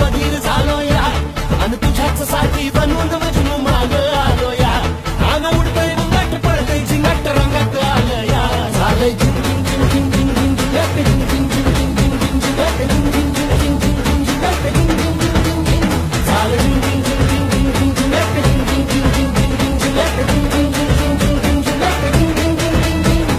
बधीर झालो या आणि तुझ्याच साठी बनवून मजनू माग आलो या आन उडतय रंगात पडतय झिंगाट रंगात आलं या झालंय झिंग झिंग झिंग झिंग झिंग झिंग झिंगाट झिंग झिंग झिंग झिंग झिंग झिंग झिंगाट झिंग झिंग झिंग झिंग झिंग झिंग झिंगाट झिंग झिंग झिंग झिंग झिंग झालं झिंग झिंग झिंग झिंग झिंग झिंग झिंगाट झिंग झिंग झिंग झिंग झिंग झिंग झिंगाट झिंग झिंग झिंग झिंग झिंग झिंग झिंगाट झिंग झिंग झिंग झिंग झिंग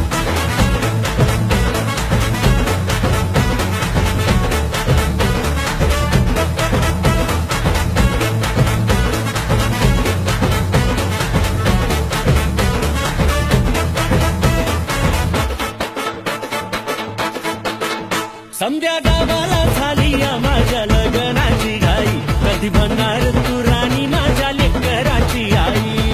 समध्या गावाला झाली या माझ्या लग्नाची घाई कधी बनणार तू राणी माझ्या लेकराची आई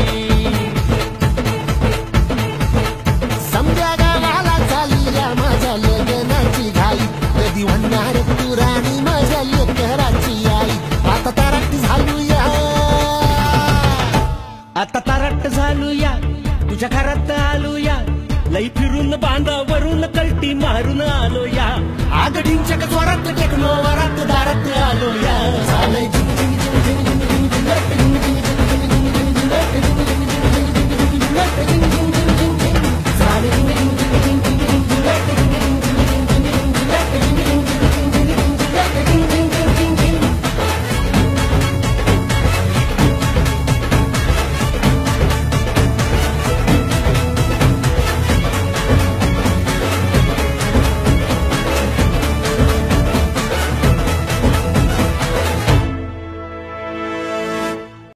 समध्या गावाला झाली या माझ्या लग्नाची घाई कधी बनणार तू राणी माझ्या लेकराची आई आता तारट झालूया आता तारट झालूया तुझ्या घरात आलूया लई फिरून बांधावरून कल्टी मारून आलो या आगडींच्या जोरात टेकनो वरात दारात आलो या